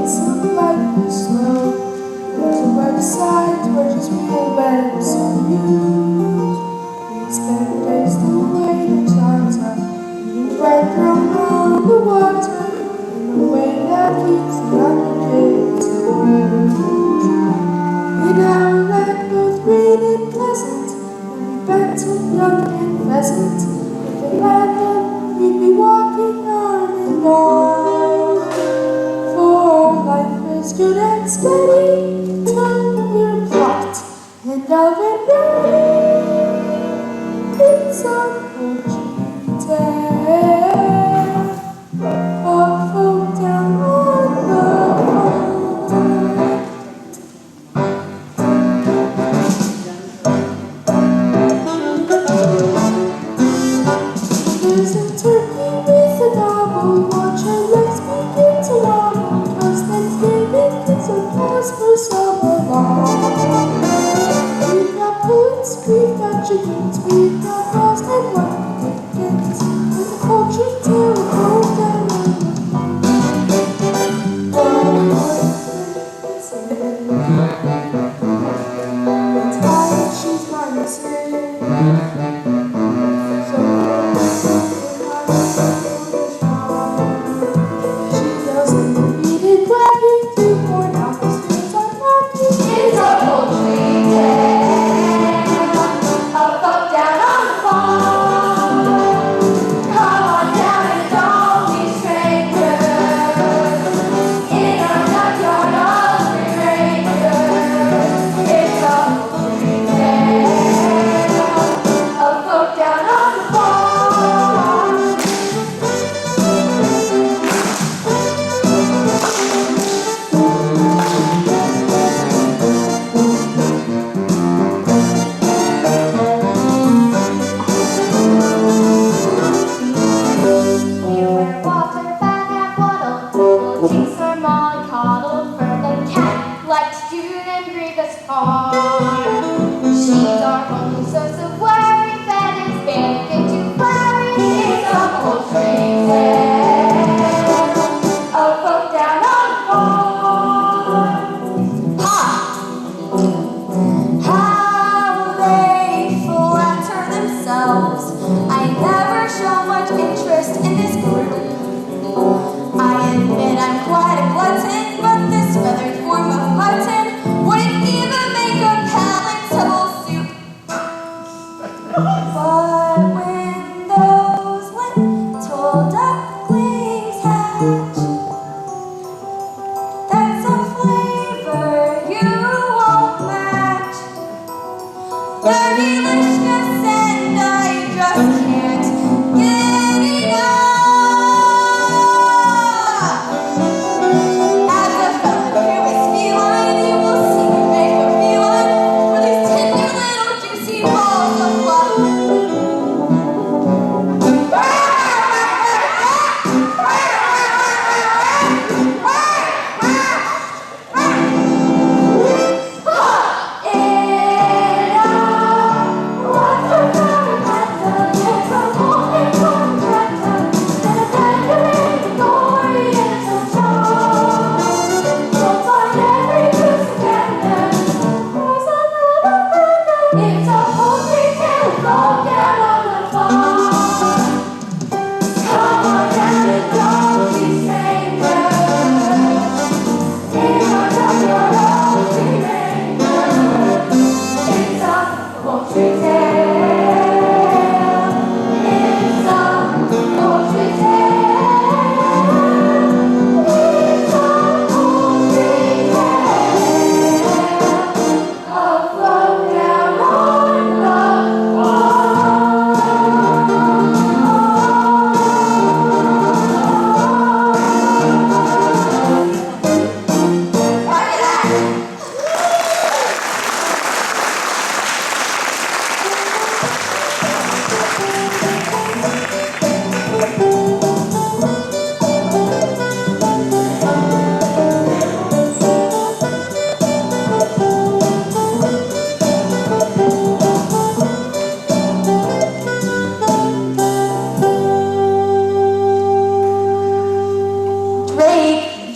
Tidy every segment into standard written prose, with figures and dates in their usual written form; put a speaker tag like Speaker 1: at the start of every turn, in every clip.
Speaker 1: It's some life is slow. There's a website where just real webs are used. We spend days the way the times are eating bread thrown on the water in a way that keeps the undertakes amused. In our land both green and pleasant, and we battled young and pheasant. If they had them, we'd be walking arm in arm. For life is good and steady till we're plucked and of and ready. It's unfortunate tale of folk down on the pond. There's a turkey with a gobble, watch her legs begin to wobble, 'cause Thanksgiving is a pause for summer long. We've got pullets, we've got chickens, we've got roasted white chickens, with a poultry tail of cold down on the tired, she's minus she's our only source of worry, fed and spank into flurry. It's a poultry tale of folk down on the farm. Ha! How they flatter themselves. I never show much interest in this group. I admit I'm quite a glutton, but this feathered form of mutton wouldn't even make a palatable soup. But when those little ducklings hatch, that's a flavor you won't match. They're delicious and I just can't get enough.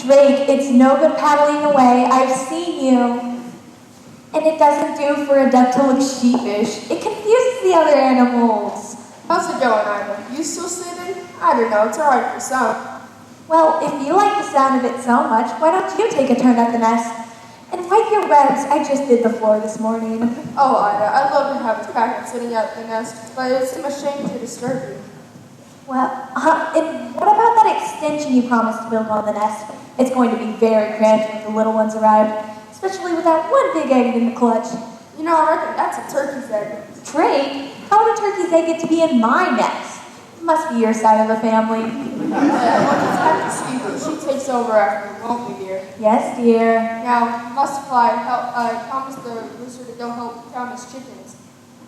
Speaker 2: Drake, it's no good paddling away. I've seen you. And it doesn't do for a duck to look sheepish. It confuses the other animals.
Speaker 1: How's it going, Ida? You still sitting? I don't know, it's alright for some.
Speaker 2: Well, if you like the sound of it so much, why don't you take a turn at the nest? And wipe your webs. I just did the floor this morning.
Speaker 1: Oh, Ida, I'd love to have a packet sitting at the nest, but it's a shame to disturb you.
Speaker 2: Well, and what about that extension you promised to build on the nest? It's going to be very cramped when the little ones arrive, especially with that one big egg in the clutch.
Speaker 1: You know, I reckon that's a turkey's egg.
Speaker 2: Drake, how would a turkey's egg get to be in my nest? It must be your side of the family.
Speaker 1: Yeah, we'll just have to see, but she takes over after, won't we, dear?
Speaker 2: Yes, dear.
Speaker 1: Now, must fly. I promised the rooster to go help count his chickens.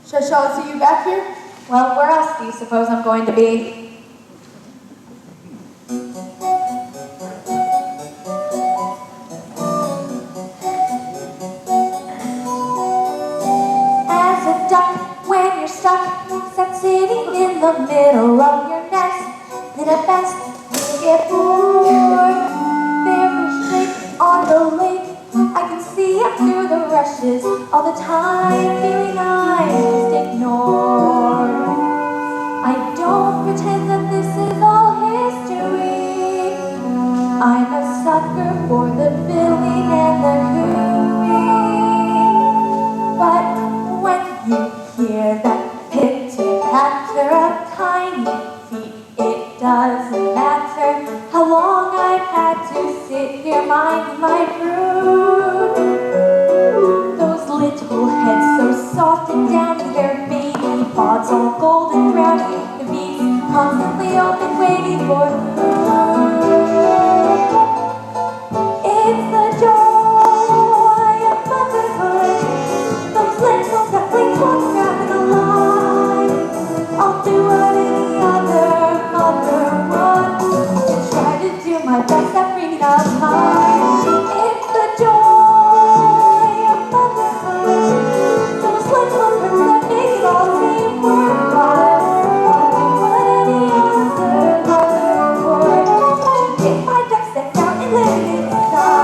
Speaker 1: Shall I see you back here?
Speaker 2: Well, where else do you suppose I'm going to be? As a duck, when you're stuck, sat sitting in the middle of your nest, did at best to get bored. There was Drake on the lake. I can see up through the rushes all the time, feeling I just ignored. I don't pretend that this is all history. I'm a sucker for the billing and the hooing. But when you hear that pitter-patter of tiny feet, it doesn't matter how long I've had to sit here minding my brood. Those little heads so soft and down to their baby pods all golden brown, the beaks constantly open waiting for food. It's the joy of motherhood. Those little ducklings walk around in a line. I'll do what any other mother would and try to do my best at bringing up mine. It's the joy of motherhood. Those little birds that make it all seem worthwhile. I'll do what any other mother would. Get my ducks decked out and let it inside.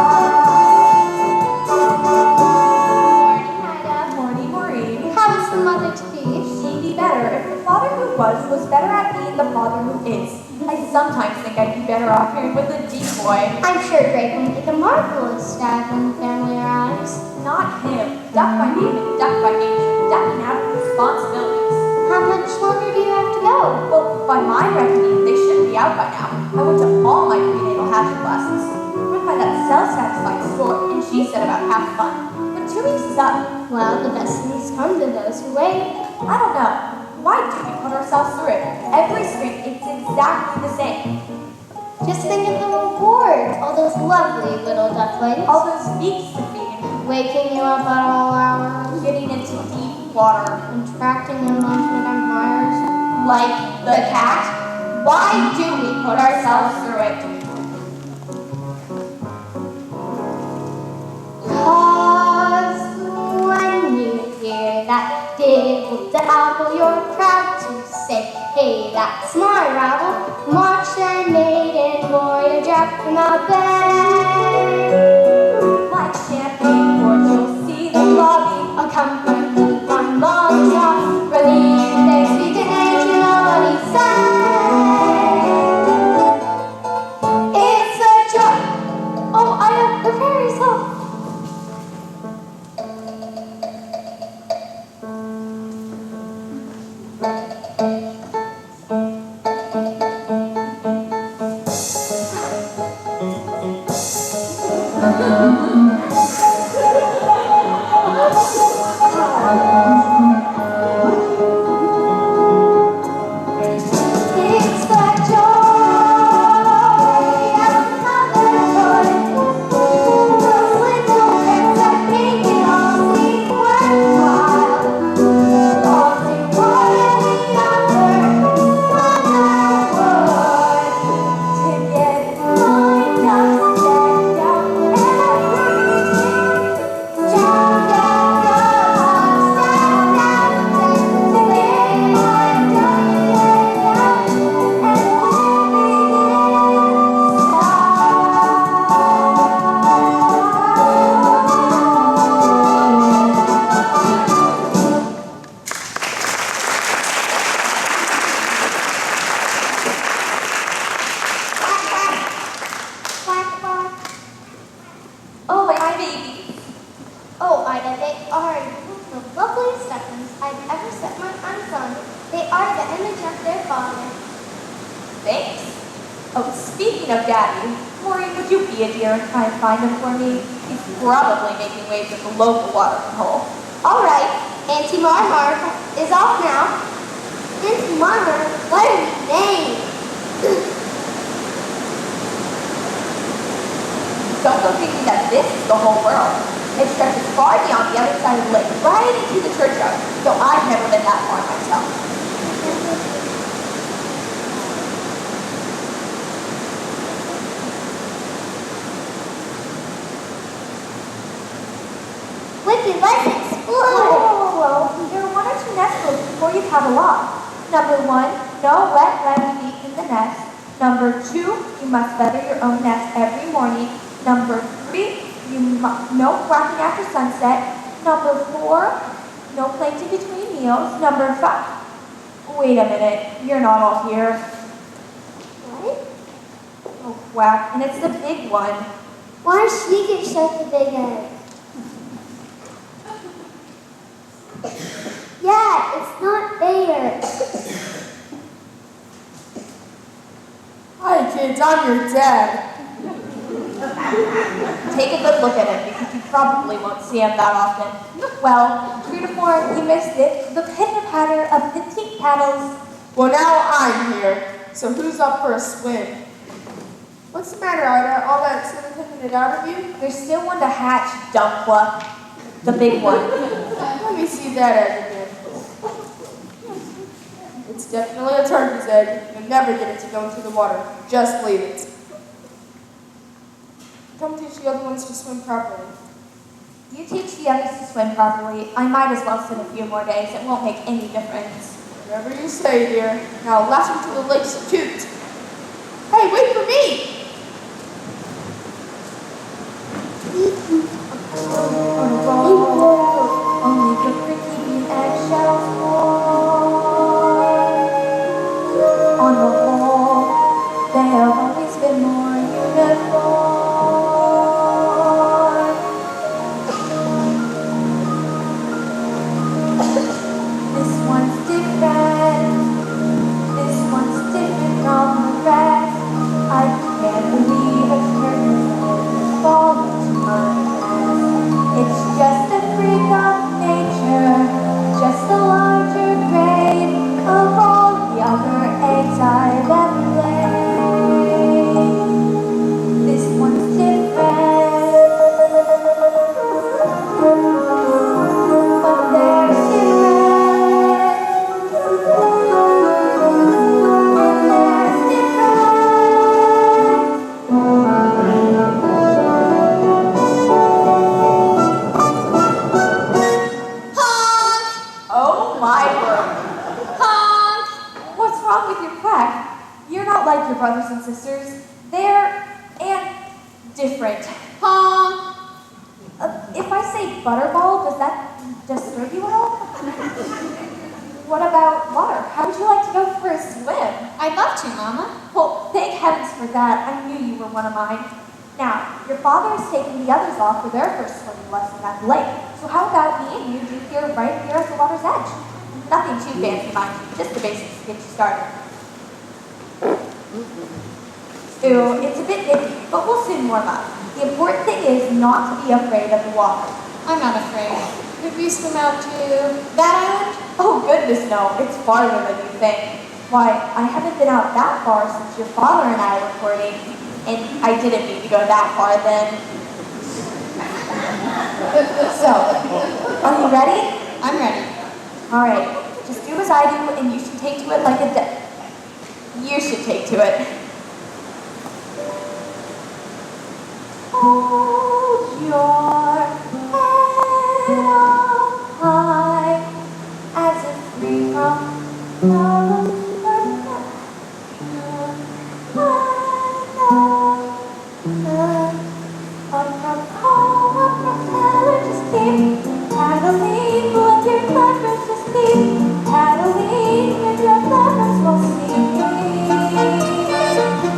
Speaker 3: Morning, Ida.
Speaker 2: Morning, Maureen.
Speaker 3: How is the mother to be?
Speaker 2: She'd be better if the father who was better at being the father who is. I sometimes think I'd be better off here with a decoy.
Speaker 3: I'm sure Drake will make a marvelous dad when the family arrives.
Speaker 2: Not him. Duck by name and duck by nature. Ducking out of responsibilities.
Speaker 3: How much longer do you have to go?
Speaker 2: Well, by my reckoning, they should be out by now. I went to all my prenatal hatching classes. Run by that self-satisfied sort, and she said about half the fun. But 2 weeks is up.
Speaker 3: Well, the best things come to those who wait.
Speaker 2: I don't know. Why do we put ourselves through it? Every spring, it's exactly the same.
Speaker 3: Just think of the reward. All those lovely little ducklings.
Speaker 2: All those beaks to feed.
Speaker 3: Waking you up at all hours.
Speaker 2: Getting into deep water.
Speaker 3: Contracting emotional vampires.
Speaker 2: Like the cat? Why do we put ourselves through it?
Speaker 3: Cause when you hear that dibble dabble, you're proud to say, hey, that's my rabble. March their maiden voyage up from the bed.
Speaker 2: Like champagne ports, you'll see the lobby.
Speaker 3: A comfort from long shot. Relieved they speak to nature, nobody said. It's a joy. Oh, I have the fairies home.
Speaker 2: of Daddy, Maureen, would you be a dear and try and find him for me? He's probably making waves at the local watering hole.
Speaker 3: All right, Auntie Marmar is off now. Auntie Marmar, what are we named?
Speaker 2: Don't go thinking that this is the whole world. It stretches far beyond the other side of the lake, right into the churchyard, though I've never been that far myself.
Speaker 3: Wicked, let's explore.
Speaker 2: Whoa. There are 1 or 2 nest rules before you travel off. Number 1, no wet red feet in the nest. Number 2, you must feather your own nest every morning. Number 3, no quacking after sunset. Number 4, no plankton between meals. Number 5, wait a minute, you're not all here.
Speaker 3: What?
Speaker 2: Oh, quack, and it's the big one.
Speaker 3: Why does she get such a big egg? Yeah, it's not there.
Speaker 1: Hi kids, I'm your dad.
Speaker 2: Take a good look at him, because you probably won't see him that often. Well, true to form, you missed it. The pitter-patter of petite paddles.
Speaker 1: Well, now I'm here. So who's up for a swim? What's the matter, Ida? All that swimming taking it out of you?
Speaker 2: There's still one to hatch, dumpwa. The big one.
Speaker 1: Let me see that egg again. It's definitely a turkey's egg. You'll never get it to go into the water. Just leave it. Come teach the other ones to swim properly.
Speaker 2: You teach the others to swim properly. I might as well swim a few more days. It won't make any difference.
Speaker 1: Whatever you say, dear. Now lash him to the lake's chute. Hey, wait for me!
Speaker 2: Only good for keeping eggshells warm. On the whole, they have always been more uniform. This one's different. This one's different from the rest. I can't believe it's perfect falling to my dress. It's just a freak of nature, just a larger grade of all the other eggs I've ever laid. This one's different, but they're different, and there's different.
Speaker 3: Honk!
Speaker 2: Oh my word.
Speaker 3: Honk!
Speaker 2: What's wrong with your quack? You're not like your brothers and sisters. They're different.
Speaker 3: Honk!
Speaker 2: If I say butterball, does that disturb you at all? What about water? How would you like to go for a swim?
Speaker 3: I'd love to, Mama.
Speaker 2: Well, thank heavens for that. I knew you were one of mine. Now, your father is taking the others off for their first swimming lesson at the lake. So how about me and you do here right here at the water's edge? Nothing too fancy, mind you. Just the basics to get you started. Ooh, it's a bit nippy, but we'll soon warm up. The important thing is not to be afraid of the water.
Speaker 3: I'm not afraid. Could we swim out to that island?
Speaker 2: Oh goodness, no. It's farther than you think. Why, I haven't been out that far since your father and I were courting. And I didn't mean to go that far then. So, are you ready?
Speaker 3: I'm ready.
Speaker 2: All right. Just do as I do, and you should take to it like a You should take to it. Hold your head up high, as if free from just keep paddling with your cleverness, just keep paddling with your cleverness, we'll see.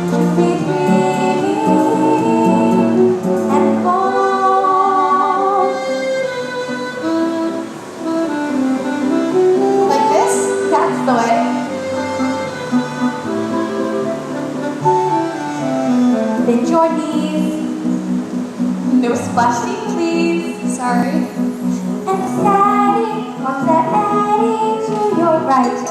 Speaker 2: To be dreaming and born. No splashing, please.
Speaker 3: Sorry.
Speaker 2: And the static marks the eddy to your right.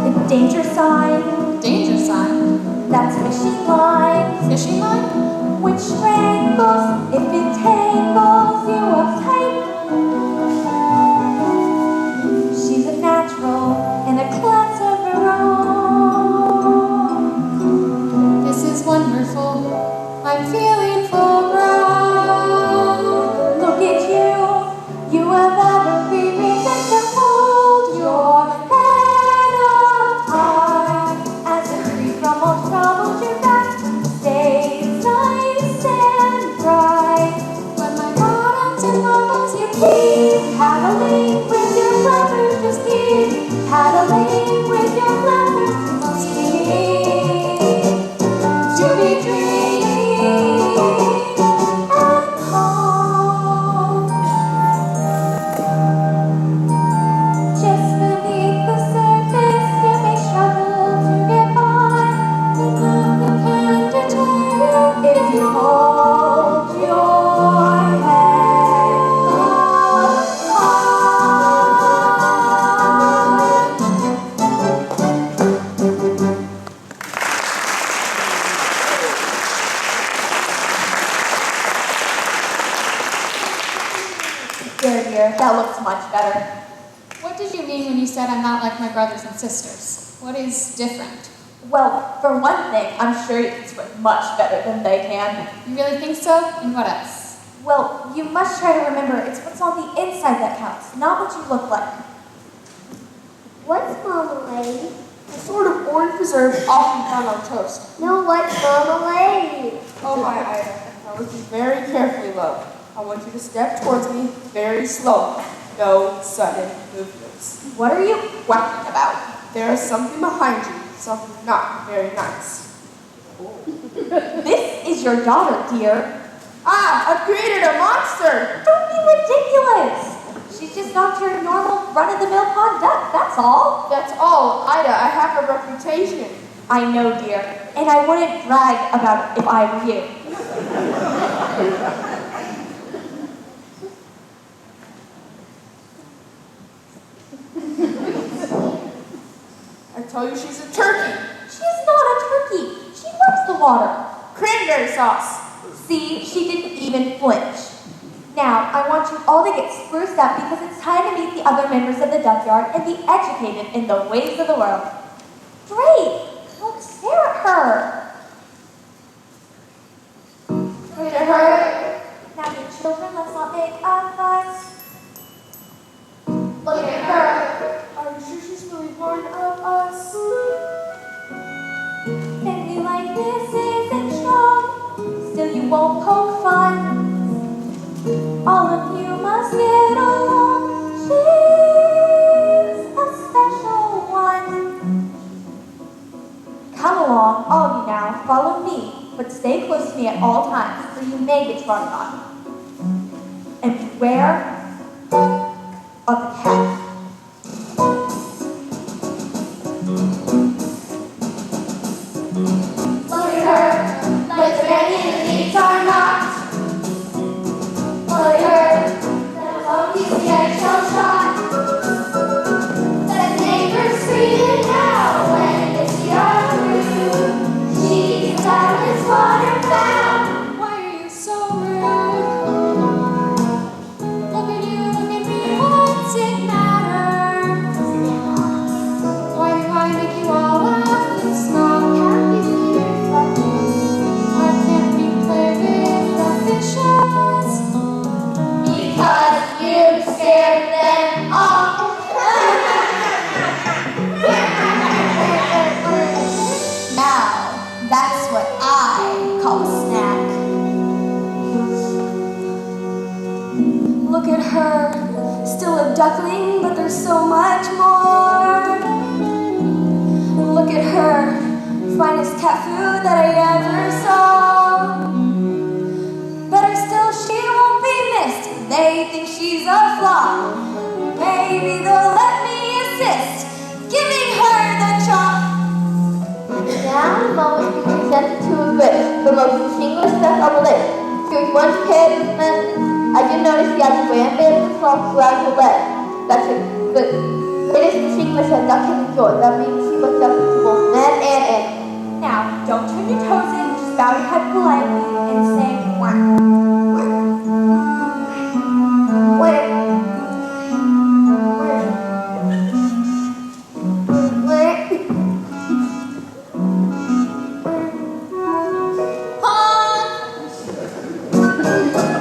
Speaker 2: The danger sign,
Speaker 3: Danger sign.
Speaker 2: that's fishing line,
Speaker 3: Fishing line?
Speaker 2: which strangles if it tangles you up tight. She's a natural in a class of her own.
Speaker 3: This is wonderful. I'm feeling full grown.
Speaker 2: Look at you, you have every reason to hold your head up high. As you're free from all troubles, your back stays nice and bright.
Speaker 3: When my bottoms and bubbles you
Speaker 2: Keep paddling with your flappers, just keep paddling with your flappers. To be free and calm. Just beneath the surface, you may struggle to get by, but nothing can deter you if you hold your head up high. There, dear, that looks much better.
Speaker 3: What did you mean when you said I'm not like my brothers and sisters? What is different?
Speaker 2: Well, for one thing, I'm sure you can swim much better than they can.
Speaker 3: You really think so? And what else?
Speaker 2: Well, you must try to remember it's what's on the inside that counts, not what you look like.
Speaker 4: What's marmalade?
Speaker 1: A sort of orange preserve often found on toast.
Speaker 4: No, what's marmalade?
Speaker 1: Oh my Ida, now listen very carefully, love. I want you to step towards me very slowly. No sudden movements.
Speaker 2: What are you quacking about?
Speaker 1: There is something behind you, something not very nice.
Speaker 2: This is your daughter, dear.
Speaker 1: Ah, I've created a monster!
Speaker 2: Don't be ridiculous. She's just not your normal run-of-the-mill pond duck, that's all.
Speaker 1: That's all, Ida, I have a reputation.
Speaker 2: I know, dear, and I wouldn't brag about it if I were you.
Speaker 1: I tell you she's a turkey.
Speaker 2: She's not a turkey. She loves the water.
Speaker 1: Cranberry sauce.
Speaker 2: See, she didn't even flinch. Now, I want you all to get spruced up because it's time to meet the other members of the duck yard and be educated in the ways of the world. Great! Don't stare at her.
Speaker 1: Look at her.
Speaker 2: Now, you children, let's not make a fuss.
Speaker 1: Look at her. Are you sure she's really born of us?
Speaker 2: Family like this isn't strong, still you won't poke fun. All of you must get along. She's a special one. Come along, all of you now, follow me, but stay close to me at all times, or you may get trod on. And beware of the cat.
Speaker 4: Look at her, like the magazines are not. Look at her, the monkey's eggshell shot. The neighbors screaming now when they see our rude. She's Silas Waterfowl.
Speaker 3: Why are you so rude? Look at you, look at me, what's it matter? Why do I make you all laugh and stop?
Speaker 4: Happy Peter's
Speaker 3: Why can't we play with the fishes?
Speaker 4: because you scared them off.
Speaker 2: Now, that's what I call a snack. Look at her, still a duckling, but there's so much more. Look at her, finest cat food that I ever saw. Better still, she won't be missed. They think she's a flop. Maybe they'll let me assist, giving her the chop.
Speaker 4: Now the moment we presented to a wish.
Speaker 2: the most English stuff on the list. Choose one kid, and I did notice he has rampant socks around the leg. That's it. The latest English has nothing to join. That means he looks up to both men and animals.
Speaker 5: Now, don't turn your toes in, just bow your head politely and say quack.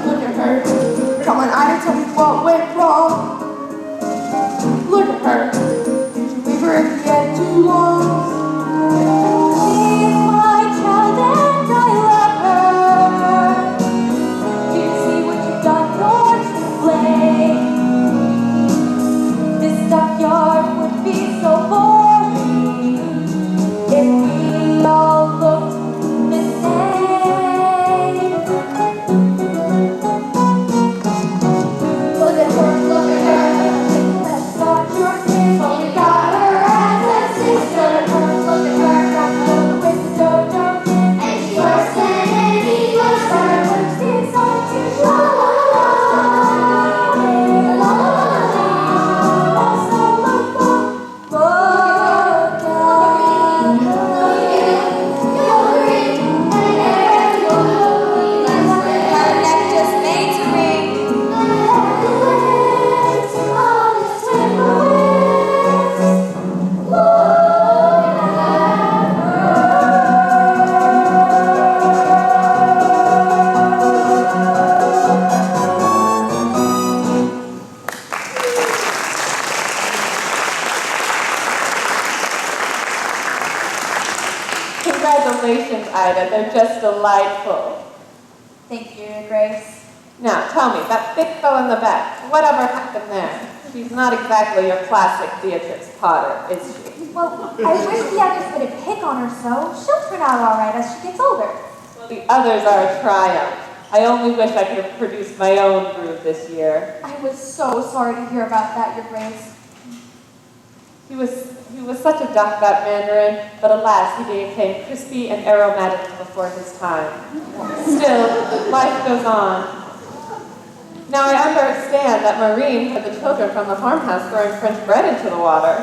Speaker 1: Look at her. Come on, Ida, tell me what went wrong. Look at her. Did you leave her again too long?
Speaker 5: She's my child and I love her. Do you see what you've done? You're to blame. This stockyard would be so boring if we all looked the same.
Speaker 4: Look at her, look at her.
Speaker 5: Let's start your game.
Speaker 4: Only got her as a sister. Look at her,
Speaker 5: With the dodo
Speaker 4: and she's worse than any monster.
Speaker 5: it's on to
Speaker 4: La la la la la
Speaker 5: Her neck just made to ring.
Speaker 6: Congratulations, Ida. They're just delightful.
Speaker 5: Thank you, Grace.
Speaker 6: Now, tell me, that big fellow in the back, whatever happened there? She's not exactly your classic Beatrix Potter, is she?
Speaker 5: Well, I wish the others wouldn't pick on her so. She'll turn out all right as she gets older.
Speaker 6: Well, the others are a triumph. I only wish I could have produced my own brood this year.
Speaker 5: I was so sorry to hear about that, Your Grace.
Speaker 6: He was such a duck, that Mandarin, but alas, he became crispy and aromatic before his time. Still, life goes on. Now I understand that Maureen had the children from the farmhouse throwing French bread into the water.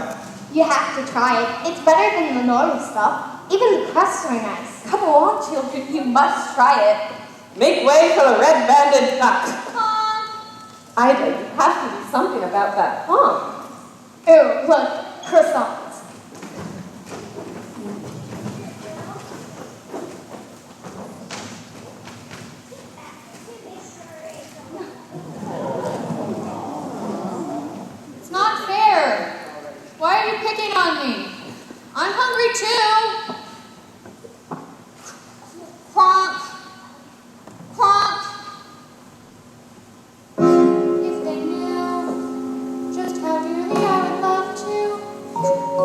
Speaker 3: You have to try it. It's better than the normal stuff. Even the crusts are nice.
Speaker 5: Come along, children, you must try it.
Speaker 6: Make way for the red-banded duck. Ida, you have to do something about that honk.
Speaker 3: Ew, look, croissants.
Speaker 7: It's not fair. Why are you picking on me? I'm hungry too. Honk. Honk. If they knew just how dearly I would love to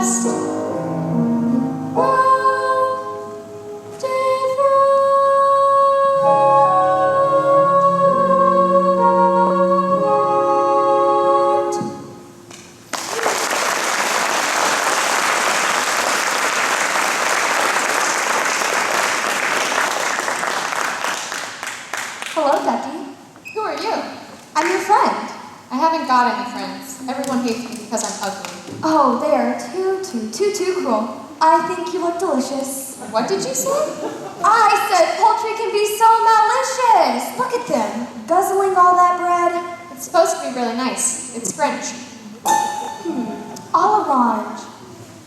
Speaker 7: just
Speaker 2: Hello, Ducky.
Speaker 7: Who are you?
Speaker 2: I'm your friend.
Speaker 7: I haven't got any friends. Everyone hates me because I'm ugly.
Speaker 2: Oh, they are too cruel. I think you look delicious.
Speaker 7: What did you say?
Speaker 2: I said poultry can be so malicious. Look at them, guzzling all that bread.
Speaker 7: It's supposed to be really nice. It's French.
Speaker 2: All orange.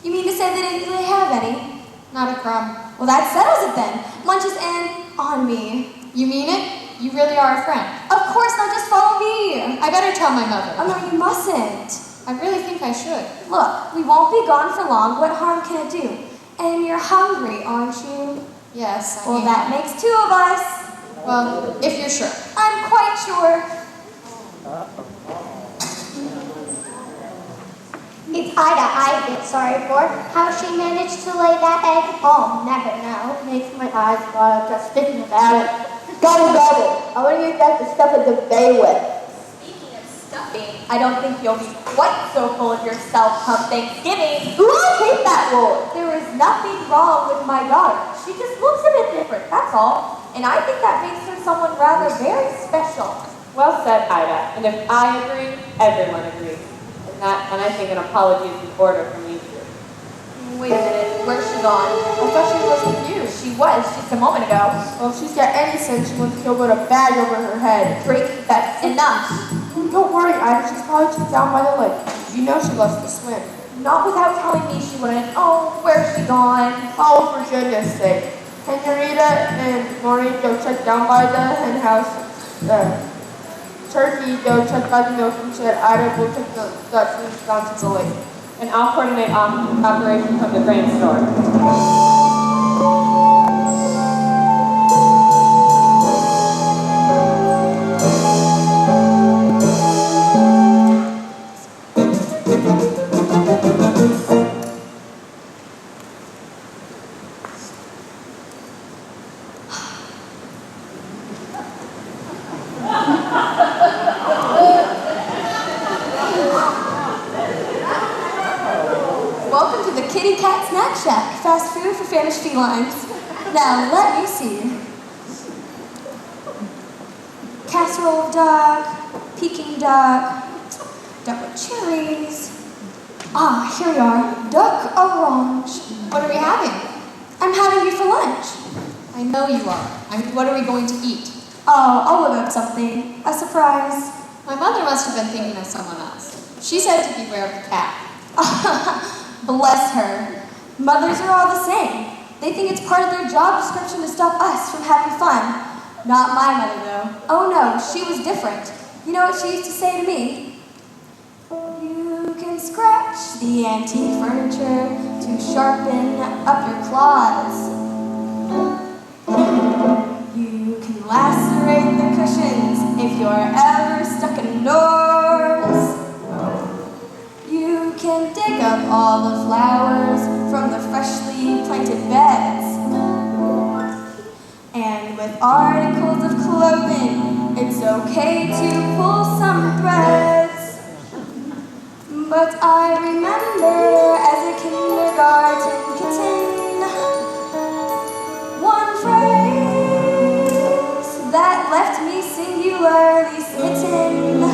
Speaker 2: You mean to say they didn't really have any?
Speaker 7: Not a crumb.
Speaker 2: Well, that settles it then. Lunch is in on me.
Speaker 7: You mean it? You really are a friend.
Speaker 2: Of course not, just follow me.
Speaker 7: I better tell my mother.
Speaker 2: Oh, no, you mustn't.
Speaker 7: I really think I should.
Speaker 2: Look, we won't be gone for long. What harm can it do? And you're hungry, aren't you?
Speaker 7: Yes, I
Speaker 2: Well,
Speaker 7: am.
Speaker 2: that makes two of us.
Speaker 7: Well, if you're sure.
Speaker 2: I'm quite sure.
Speaker 3: It's Ida I feel sorry for. How she managed to lay that egg, I'll never know. Makes my eyes water just thinking about it.
Speaker 8: Gobble, gobble. I want to use that to stuff a duvet with.
Speaker 5: Speaking of stuffing, I don't think you'll be quite so full of yourself come Thanksgiving.
Speaker 8: Ooh, I hate that word.
Speaker 5: There is nothing wrong with my daughter. She just looks a bit different, that's all. And I think that makes her someone rather very special.
Speaker 6: Well said, Ida. And if I agree, everyone agrees. And I think an apology is in order from you two.
Speaker 5: Wait a minute, where's she gone? I thought she was with you. She was just a moment ago.
Speaker 1: Well, if she's got any sense, she wants to put a bag over her head.
Speaker 5: Drink, that's enough.
Speaker 1: Don't worry, Ida, she's probably just down by the lake. You know she loves to swim.
Speaker 5: Not without telling me she wouldn't. Oh, where's she gone?
Speaker 1: Oh, for goodness sake. Can Rita and Maureen go check down by the hen house? Turkey, go check by the milking shed. Ida will take the Dutchman's down to the lake.
Speaker 6: And I'll coordinate operation from the grain store.
Speaker 2: Welcome to the Kitty Cat Snack Shack, fast food for famished felines. Now, let me see. Casserole of duck, Peking duck, duck with cherries. Ah, here we are, duck orange.
Speaker 7: What are we having?
Speaker 2: I'm having you for lunch.
Speaker 7: I know you are. What are we going to eat?
Speaker 2: Oh, I'll whip up something. A surprise.
Speaker 7: My mother must have been thinking of someone else. She said to beware of the cat.
Speaker 2: Bless her. Mothers are all the same. They think it's part of their job description to stop us from having fun. Not my mother, though. Oh no, she was different. You know what she used to say to me? You can scratch the antique furniture to sharpen up your claws. You can lacerate the cushions if you're ever stuck indoors. You can dig up all the flowers from the freshly planted beds. And with articles of clothing, it's okay to pull some threads. But I remember as a kindergarten kitten, one phrase that left me singularly smitten.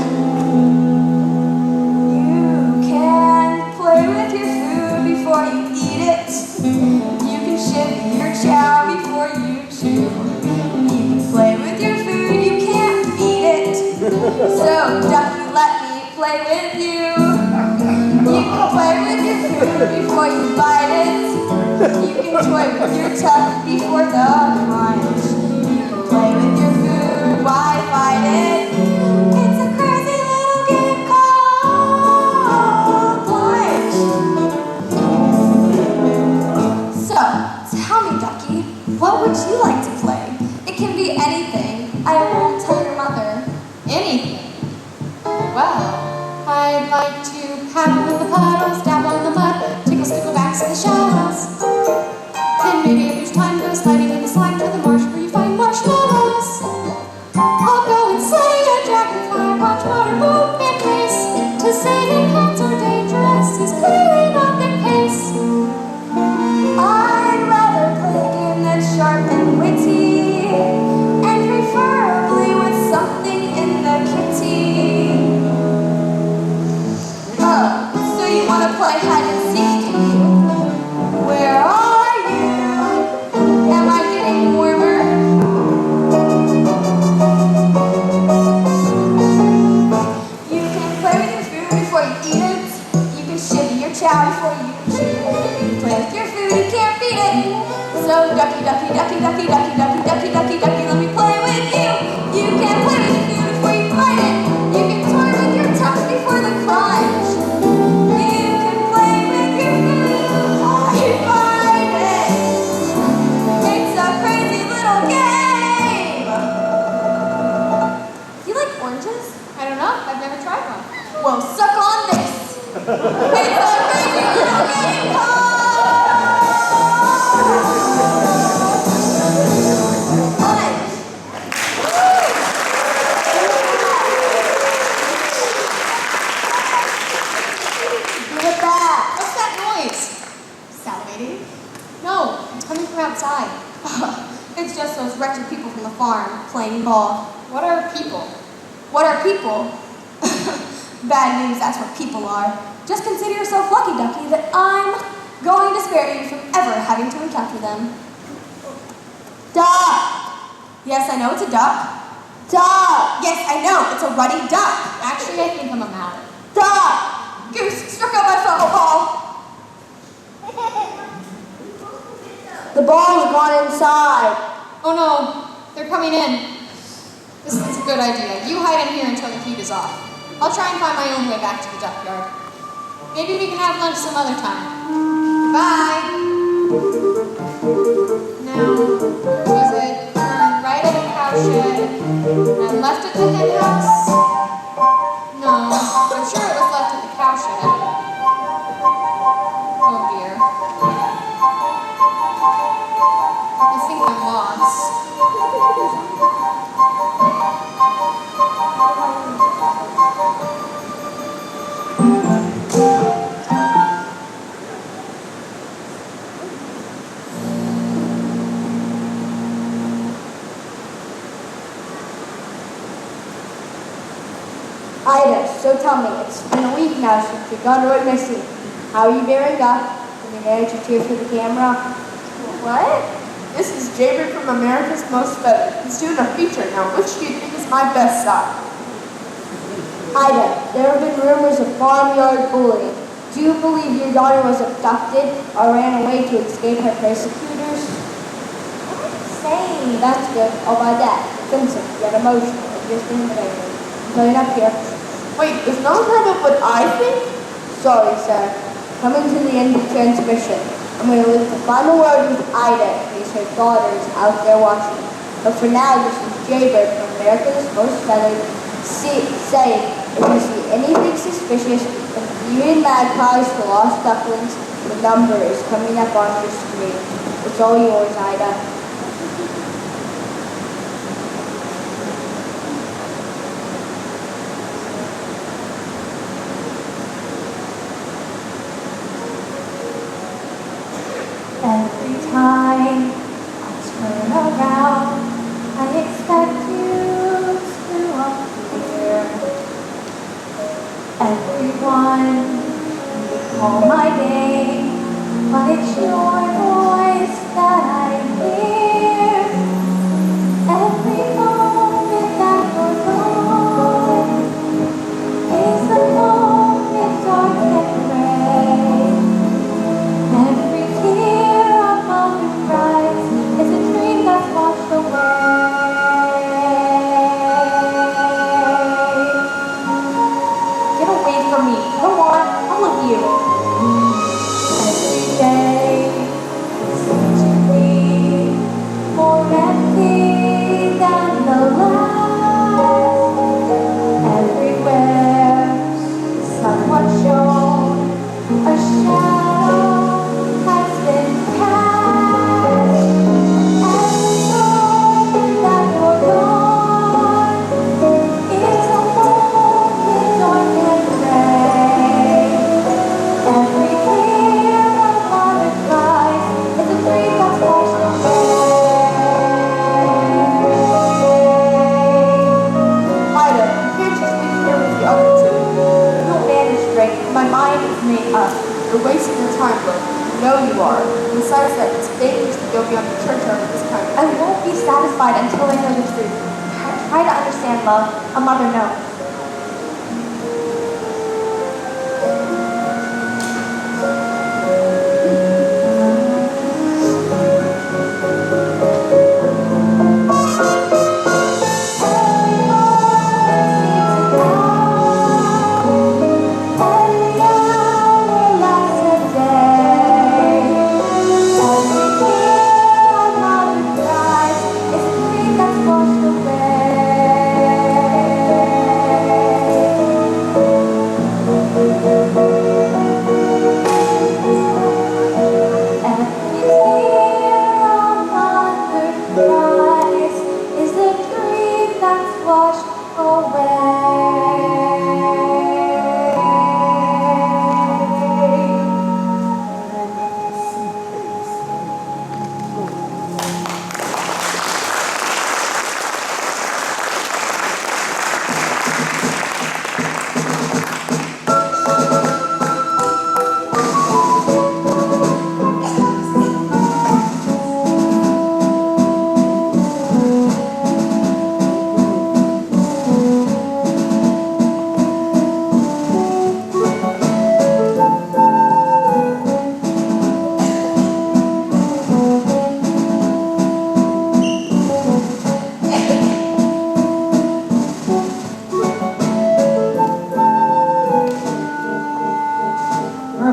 Speaker 2: Play with your food before you eat it. You can shift your chow before you chew. You can play with your food, you can't feed it. So, ducky, let me play with you. You can play with your food before you bite it. You can toy with your tuck before the crunch. You can play with your food, why fight it? It's a crazy little game called lunch. So, tell me, Ducky, what would you like to play? It can be anything. I won't tell your mother.
Speaker 7: Anything. Well, I'd like to paddle in the puddles, dabble in the mud, tickle,
Speaker 2: play hide and seek with you. Where are you? Am I getting warmer? You can play with your food before you eat it. You can shivvy your chow before you chew it. You can play with your food, you can't feed it. So ducky, ducky, ducky, ducky, ducky, ducky, ducky, ducky, ducky, let me play with you. You can play with your food before you bite it. You can toy with your tuck before the crunch. You can play with your food before you bite it. It's a crazy little game. Do you like oranges?
Speaker 7: I don't know. I've never tried one.
Speaker 2: Well, suck on this. It's a crazy little game called honk.
Speaker 8: Give it back.
Speaker 7: What's that noise?
Speaker 2: Salivating?
Speaker 7: No, it's coming from outside.
Speaker 2: It's just those wretched people from the farm playing ball.
Speaker 7: What are people?
Speaker 2: What are people? Bad news, that's what people are. Just consider yourself lucky, Ducky, that I'm going to spare you from ever having to encounter them.
Speaker 8: Duck.
Speaker 2: Yes, I know it's a duck.
Speaker 8: Duck.
Speaker 2: Yes, I know, it's a ruddy duck.
Speaker 7: Actually, I think I'm a mallet.
Speaker 8: Duck.
Speaker 2: Goose struck out my foul ball.
Speaker 8: The ball's gone inside.
Speaker 7: Oh no, they're coming in. This is a good idea. You hide in here until the heat is off. I'll try and find my own way back to the duck yard. Maybe we can have lunch some other time. Goodbye. Now, was it turn right at the cow shed and left at the hen house? No, I'm sure it was left at the cow shed. Oh dear. I think I'm lost.
Speaker 8: Ida, so tell me, it's been a week now since you've gone to went missing. How are you bearing up? Can you manage to cheer for the camera?
Speaker 1: What? This is Jaybird from America's Most Feathered. He's doing a feature now. Which do you think is my best side?
Speaker 8: Ida, there have been rumors of farmyard bullying. Do you believe your daughter was abducted or ran away to escape her persecutors?
Speaker 2: Same.
Speaker 8: That's good. I'll buy that. Vincent, get emotional. I've just been invaded. Put it up here.
Speaker 1: Wait, is no one talking about what I think?
Speaker 8: Sorry, sir. Coming to the end of transmission. I'm going to leave the final word with Ida in case her daughter is out there watching. But for now, this is Jaybird from America's Most Feathered saying, if you see anything suspicious, from Syrian magpies to lost ducklings, the number is coming up on your screen. It's all yours, Ida.
Speaker 5: Every time I turn around, I expect you to appear. Everyone, you call my name, but it's your voice that I hear. Every moment that you're gone is a moment dark and gray. Every tear a mother cries is a dream that's washed away.
Speaker 2: Get away from me. Go on, all of you.
Speaker 5: Every day seems to be more empty than the last. Everywhere someone shown a shadow has been cast. Every moment that you're gone is a moment dark and gray. Every tear a mother cries is a dream that's washed away.
Speaker 1: Ida, you can't just leave here with the other two.
Speaker 2: You'll manage, Drake. My mind is made up.
Speaker 1: You're wasting your time, Brooke. You know you are. Besides that, it's dangerous to go beyond the churchyard with this kind of
Speaker 2: I won't be satisfied until I know the truth. Try to understand, love. A mother knows.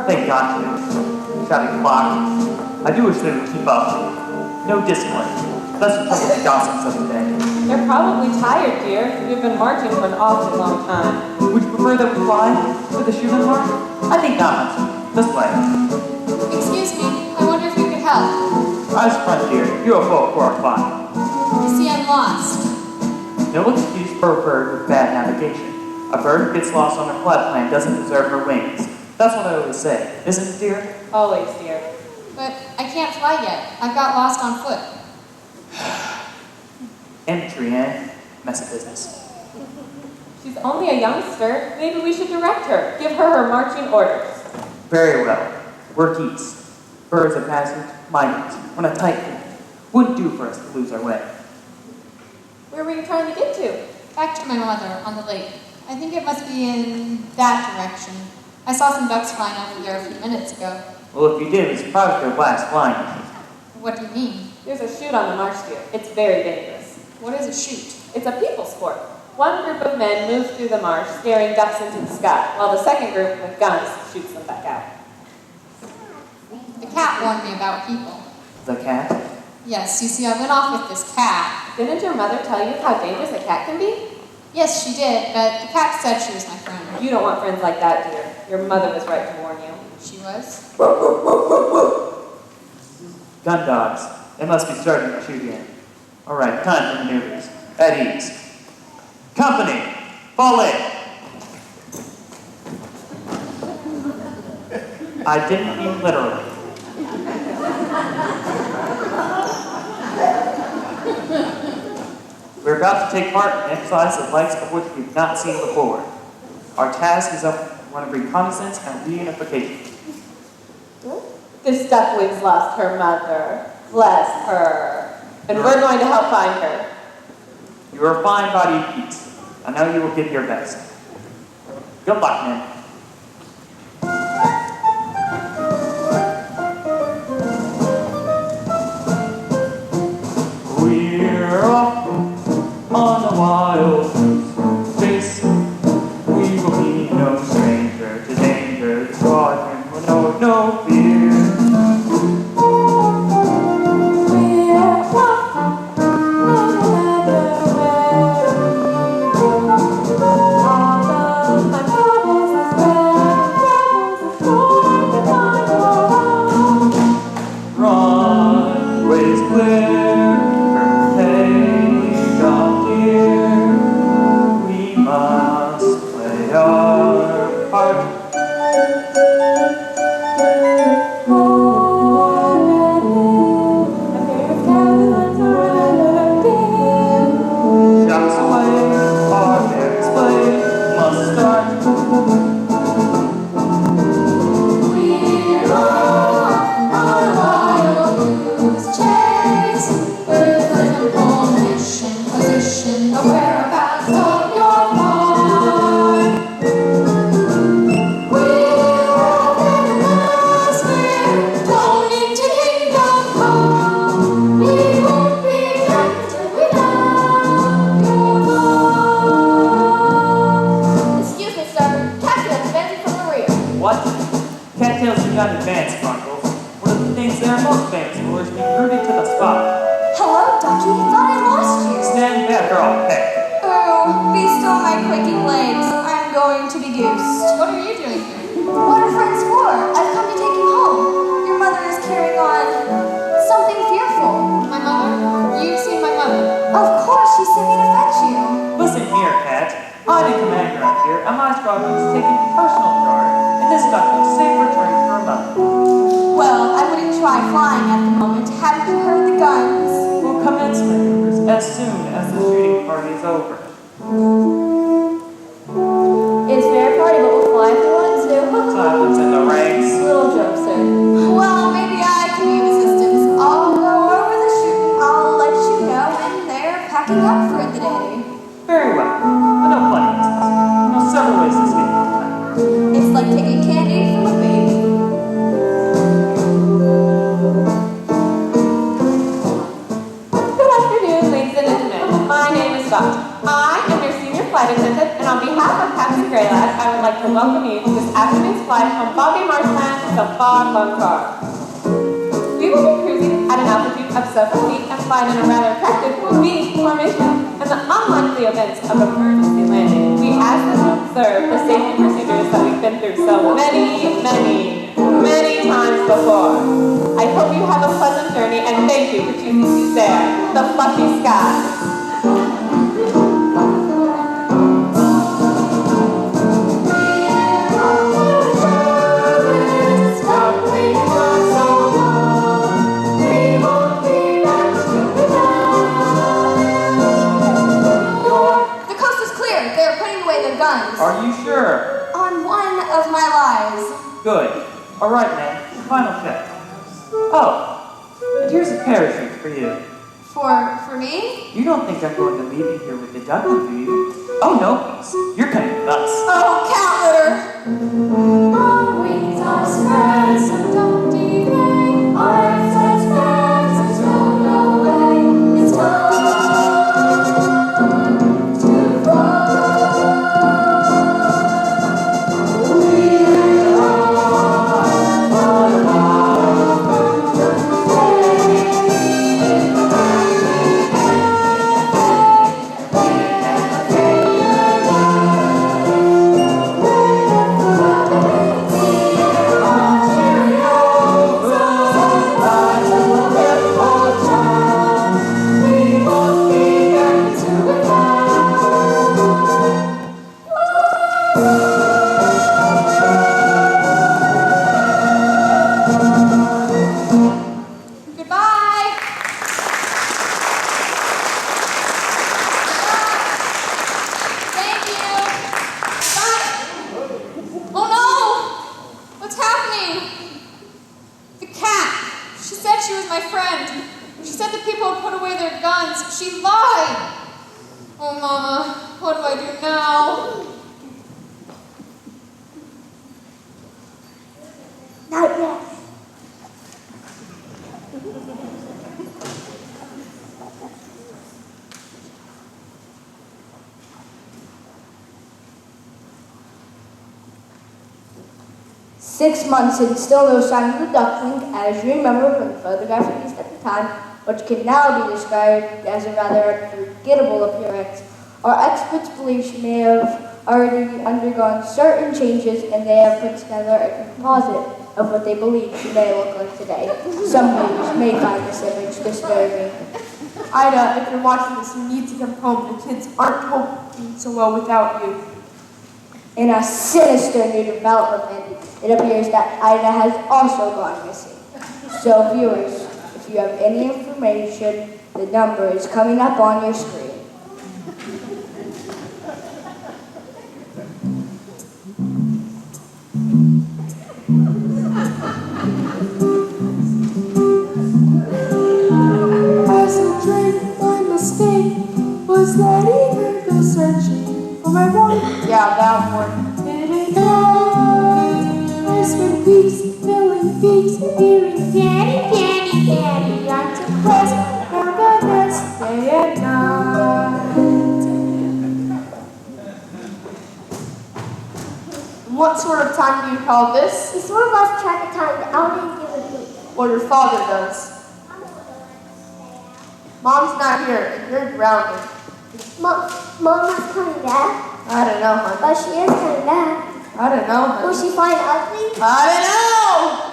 Speaker 9: They got to. Shouting clock. I do wish they would keep up. No discipline. That's the trouble with gossips of the day.
Speaker 6: They're probably tired, dear. You've been marching for an awfully long time.
Speaker 9: Would you prefer that we fly with the Schumann march? I think not. This way.
Speaker 7: Excuse me, I wonder if you could help.
Speaker 9: I was front, dear. UFO for our fly.
Speaker 7: You see, I'm lost.
Speaker 9: No excuse for a bird with bad navigation. A bird who gets lost on her flight plan doesn't deserve her wings. That's what I always say, isn't it, dear?
Speaker 6: Always, dear.
Speaker 7: But I can't fly yet. I've got lost on foot.
Speaker 9: Entry, eh? Messy business.
Speaker 6: She's only a youngster. Maybe we should direct her. Give her her marching orders.
Speaker 9: Very well. We're geese. Birds of passage, migrants. On a tight field. Wouldn't do for us to lose our way.
Speaker 6: Where were you trying to get to?
Speaker 7: Back to my mother on the lake. I think it must be in that direction. I saw some ducks flying over there a few minutes ago.
Speaker 9: Well, if you did, it was probably their last flying.
Speaker 7: What do you mean?
Speaker 6: There's a chute on the marsh, dear. It's very dangerous.
Speaker 7: What is a chute?
Speaker 6: It's a people sport. One group of men moves through the marsh, scaring ducks into the sky, while the second group with guns shoots them back out.
Speaker 7: The cat warned me about people.
Speaker 9: The cat?
Speaker 7: Yes, you see, I went off with this cat.
Speaker 6: Didn't your mother tell you how dangerous a cat can be?
Speaker 7: Yes, she did, but the cat said she was my friend.
Speaker 6: You don't want friends like that, dear. Your mother was right to warn you.
Speaker 7: She was?
Speaker 9: Gun dogs. They must be starting to shoot again. All right, time for maneuvers. At ease. Company, fall in. I didn't mean literally. We're about to take part in an exercise the likes of which we've not seen before. Our task is one of reconnaissance and reunification.
Speaker 6: This duckling's lost her mother. Bless her. And we're going to help find her.
Speaker 9: You are a fine-bodied piece. I know you will give your best. Good luck, men. We're off on a wild goose chase. We will be no stranger to danger. The squadron will know no fear. Runways clear, take off here. We must play our part. Cattails do not advance, Chronicles. One of the things they are most famous for is being rooted to the spot.
Speaker 2: Hello, Ducky. Thought I lost you.
Speaker 9: Stand back or I'll peck.
Speaker 2: Oh, be still my quaking legs. I'm going to be goosed.
Speaker 7: What are you doing here?
Speaker 2: What are friends for? I've come to take you home. Your mother is carrying on something fearful.
Speaker 7: My mother? You've seen my mother.
Speaker 2: Of course, she sent me to fetch you.
Speaker 9: Listen here, Cat. I'm the commander up here, and my squadron is taking personal charge in this duck's safe return to her mother.
Speaker 2: Well, I wouldn't try flying at the moment. Haven't you heard the guns?
Speaker 9: We'll commence maneuvers as soon as the shooting party is over.
Speaker 8: It's fair party, but we'll fly if we want to.
Speaker 9: Silence in the ranks.
Speaker 8: Little joke, sir.
Speaker 2: Well, maybe I can be of assistance. I'll go over the shooting. I'll let you know when they're packing up for the day.
Speaker 9: Very well. I know plenty of business. I know several ways to escape from that.
Speaker 2: It's like taking candy from a baby.
Speaker 6: Good afternoon, ladies and gentlemen. My name is Dot. I am your senior flight attendant, and on behalf of Captain Greylad, I would like to welcome you to this afternoon's flight from Bobby Marshland to the Fog Lung Car. We will be cruising at an altitude of several feet and flying in a rather attractive V formation. In the unlikely event of emergency landing, we ask that you observe the safety procedures that we've been through so many times before. I hope you have a pleasant journey, and thank you for choosing to stare the fluffy sky.
Speaker 2: Guns.
Speaker 9: Are you sure?
Speaker 2: On one of my lies.
Speaker 9: Good. All right, man. Final check. Oh, and here's a parachute for you.
Speaker 2: For me?
Speaker 9: You don't think I'm going to leave you here with the duckling, do you? Oh, no, please. You're coming with us.
Speaker 2: Oh, Cowler!
Speaker 4: Our wings are spread, so don't delay. Arms and spans, so don't go away. It's time to fly.
Speaker 2: Not yet. 6 months and still no sign of the duckling, as you remember from the photograph released at the time, which can now be described as a rather unforgettable appearance. Our experts believe she may have already undergone certain changes, and they have put together a composite of what they believe she may look like today. Some readers may find this image disturbing.
Speaker 1: Ida, if you're watching this, you need to come home. The kids aren't coping so well without you.
Speaker 8: In a sinister new development, it appears that Ida has also gone missing. So viewers, if you have any information, the number is coming up on your screen.
Speaker 1: As a dream, my mistake was letting her go searching for my one. Yeah, that one. Didn't know. I spent weeks filling beats, hearing Daddy, Daddy, Daddy. I'm depressed for the next day and night. What sort sort of time do you call this?
Speaker 3: We sort of lost track of time out in given week.
Speaker 1: Or your father does? Mom's not here, and you're grounded.
Speaker 3: Mama's coming back.
Speaker 1: I don't know, honey.
Speaker 3: But she is coming back.
Speaker 1: I don't know, honey.
Speaker 3: Will she find ugly?
Speaker 1: I don't know!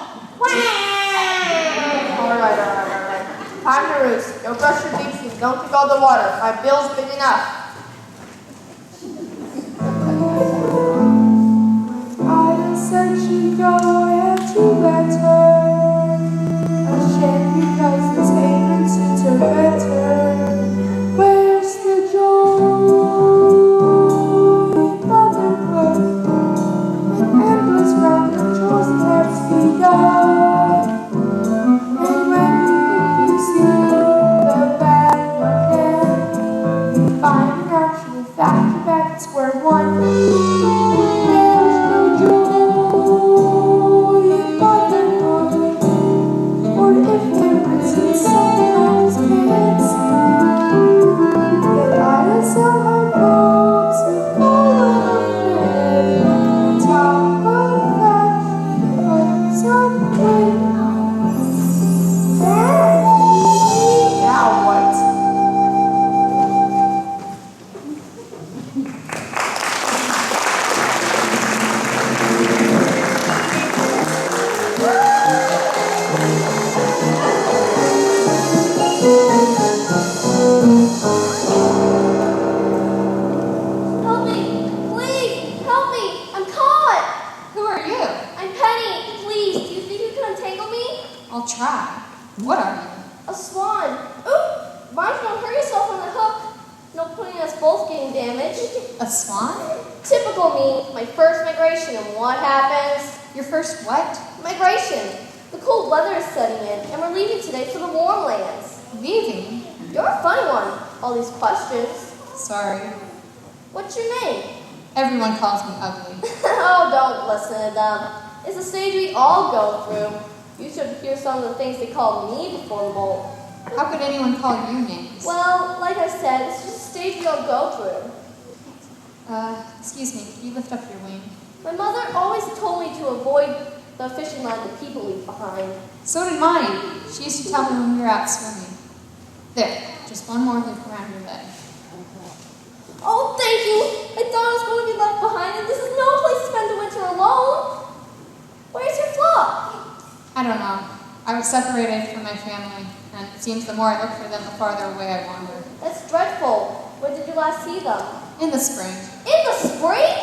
Speaker 1: Alright. Time to roost. Go brush your teeth and don't drink all the water. My bill's big enough.
Speaker 2: I said she go, I had to let her. Ashamed because this apron suits her better. Where's the joy, motherhood? An endless round of chores and has begun. And when you see the bag again, you find an actual fact, you're back at square one. There's no joy in motherhood, or if there isn't, someone else can't see. Yet I somehow comes with all of it. On top of that, she puts up with
Speaker 1: Now what?
Speaker 3: Help me! Please! Help me! I'm caught!
Speaker 7: Who are you?
Speaker 3: I'm Penny! Please, do you think you can untangle me?
Speaker 7: I'll try. What are you?
Speaker 3: A swan. Ooh! Mind you don't hurt yourself on the hook. No putting us both getting damaged.
Speaker 7: A swan?
Speaker 3: Typical me. My first migration, and what happens?
Speaker 7: Your first what?
Speaker 3: Migration. The cold weather is setting in, and we're leaving today for the warm lands.
Speaker 7: Leaving?
Speaker 3: You're a funny one. All these questions.
Speaker 7: Sorry.
Speaker 3: What's your name?
Speaker 7: Everyone calls me ugly.
Speaker 3: Oh, don't listen to them. It's a stage we all go through. You should hear some of the things they called me before the bolt.
Speaker 7: How could anyone call you names?
Speaker 3: Well, like I said, it's just a stage we all go through.
Speaker 7: Excuse me, can you lift up your wing?
Speaker 3: My mother always told me to avoid the fishing line that people leave behind.
Speaker 7: So did mine. She used to tell me when we were out swimming. There, just one more loop around your leg.
Speaker 3: Oh, thank you! I thought I was going to be left behind, and this is no place to spend the winter alone. Where's your flock?
Speaker 7: I don't know. I was separated from my family, and it seems the more I look for them, the farther away I wander.
Speaker 3: That's dreadful. When did you last see them?
Speaker 7: In the spring.
Speaker 3: In the spring?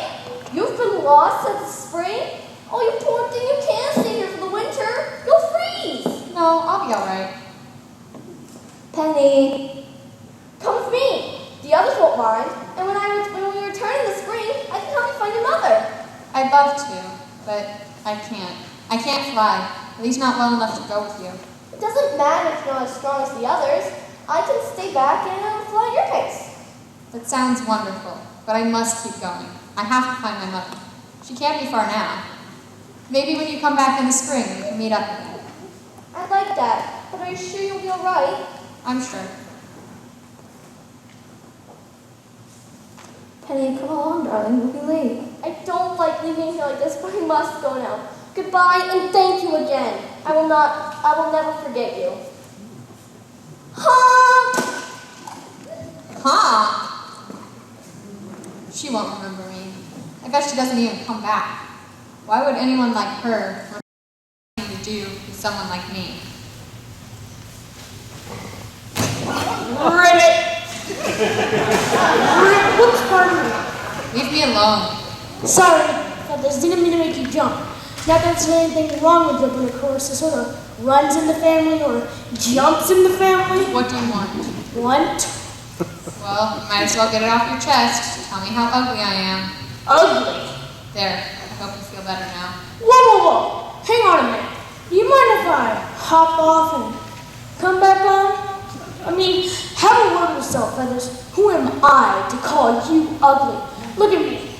Speaker 3: You've been lost since the spring? Oh, you poor thing, you can't stay here for the winter. You'll freeze.
Speaker 7: No, I'll be all right.
Speaker 3: Penny. Come with me. The others won't mind. And when we return in the spring, I can help you find your mother.
Speaker 7: I'd love to, but I can't. I can't fly, at least not well enough to go with you.
Speaker 3: It doesn't matter if you're not as strong as the others. I can stay back and fly your pace.
Speaker 7: That sounds wonderful, but I must keep going. I have to find my mother. She can't be far now. Maybe when you come back in the spring, we can meet up again.
Speaker 3: I like that, but are you sure you'll be all right?
Speaker 7: I'm sure.
Speaker 3: Penny, come along, darling. We'll be late. I don't like leaving here like this, but I must go now. Goodbye, and thank you again. I will never forget you. Honk!
Speaker 7: Huh? She won't remember me. I bet she doesn't even come back. Why would anyone like her remember anything to do with someone like me?
Speaker 2: What's part of
Speaker 7: Leave me alone.
Speaker 2: me? Sorry, feathers. Didn't mean to make you jump. Not that there's anything wrong with jumping, of course. It sort of runs in the family or jumps in the family.
Speaker 7: What do you want?
Speaker 2: Want?
Speaker 7: Well, you might as well get it off your chest. Tell me how ugly I am.
Speaker 2: Ugly.
Speaker 7: There, I hope you feel better now.
Speaker 2: Whoa. Hang on a minute. Do you mind if I hop off and come back on? I mean, have a word with yourself, Feathers. Who am I to call you ugly? Look at me.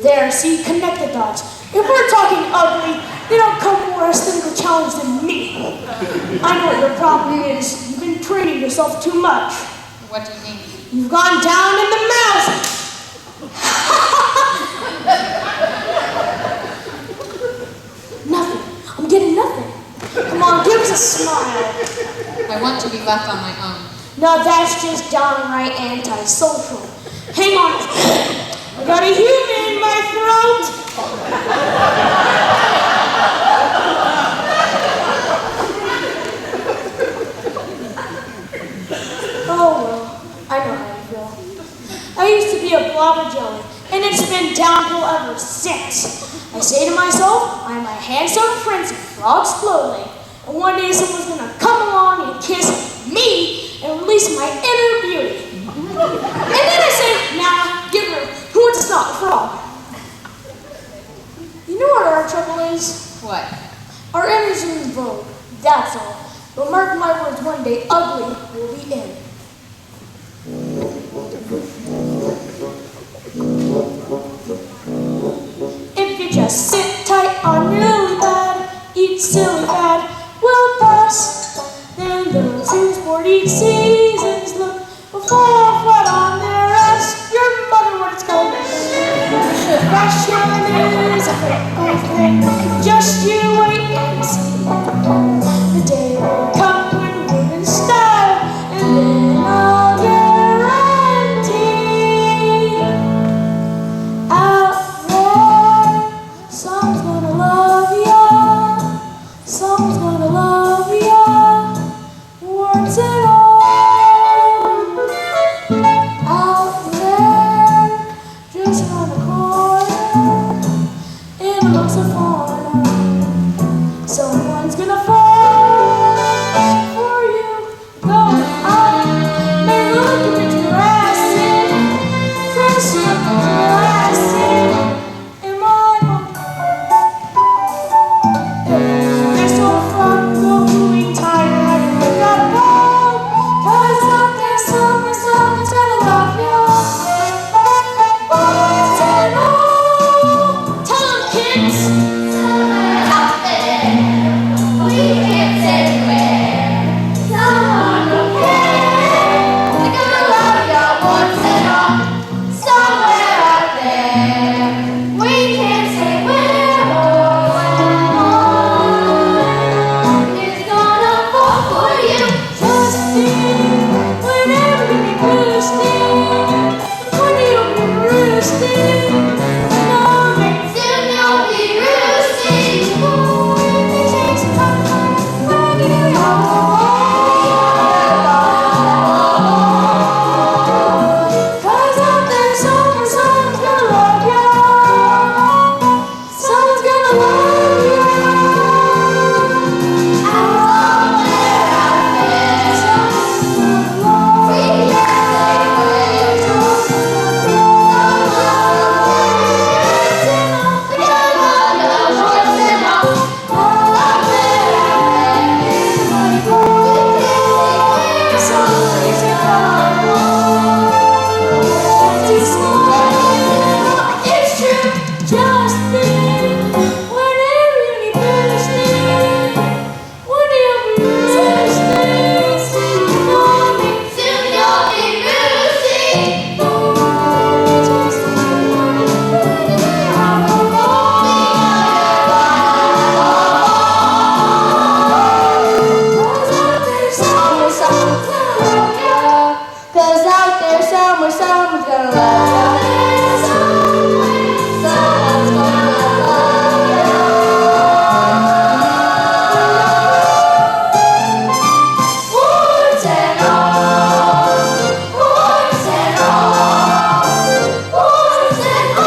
Speaker 2: There, see, connect the dots. If we're talking ugly, they don't come more aesthetical challenge than me. I know what your problem is. You've been training yourself too much.
Speaker 7: What do you mean?
Speaker 2: You've gone down in the mouth. There's a smile.
Speaker 7: I want to be left on my own.
Speaker 2: Now that's just downright antisocial. Hang on. I got a human in my throat. Oh well, I know how you feel. I used to be a blob of jelly, and it's been downhill ever since. I say to myself, I'm a handsome prince of frog's clothing, and one day someone's gonna come along and kiss me and release my inner beauty. And then I say, nah, give her. Who wants to stop the frog? You know what our trouble is?
Speaker 7: What?
Speaker 2: Our energy is vogue, that's all. But mark my words, one day ugly will be in. If you just sit tight on your lily pad, eat silly bad, will pass. Then those who sport each season's look will fall flat on their ass. Your mother what it's called. Fashion is a fickle thing. Just you wait and see. The day will come when women style, and then I'll guarantee out there someone's gonna love ya, someone's gonna love ya, warts and all. Out there, just around the corner, in a box of foreigner, someone's gonna fall for you. Go out, may look a bit harassing, dressing, harassing, in my home. There's no fun going tired, I gotta go, 'cause out there someone's gonna love you. Boys and all, tell 'em kids.
Speaker 4: Somewhere out there, we can't say where. Someone will care. They're gonna love you once and all. Somewhere out there, we can't say where or when. Is gonna fall for you.
Speaker 2: Just think, whenever you be boosting, when you'll be roosting,
Speaker 4: Soon you'll be roosting.
Speaker 2: Cause out there someone's gonna love you. Someone's gonna love you.
Speaker 4: Somewhere out there,
Speaker 2: Someone's gonna love
Speaker 4: we
Speaker 2: you.
Speaker 4: can't say where.
Speaker 2: It's true, just think, whenever you need boosting, when you'll be roosting,
Speaker 4: Soon you'll be roosting.
Speaker 8: Cause out there somewhere someone's gonna love you. Someone's gonna love you. Warts and all, warts and all, warts and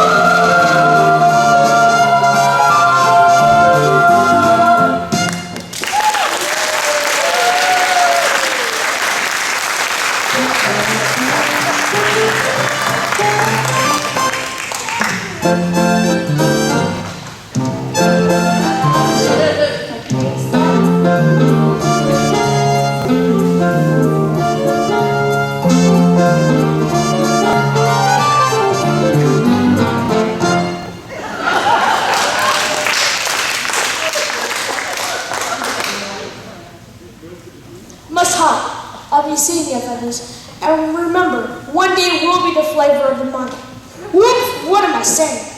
Speaker 2: Must hop, I'll be seeing you feathers. And remember, one day we'll be the flavor of the month. Whoops, what am I saying?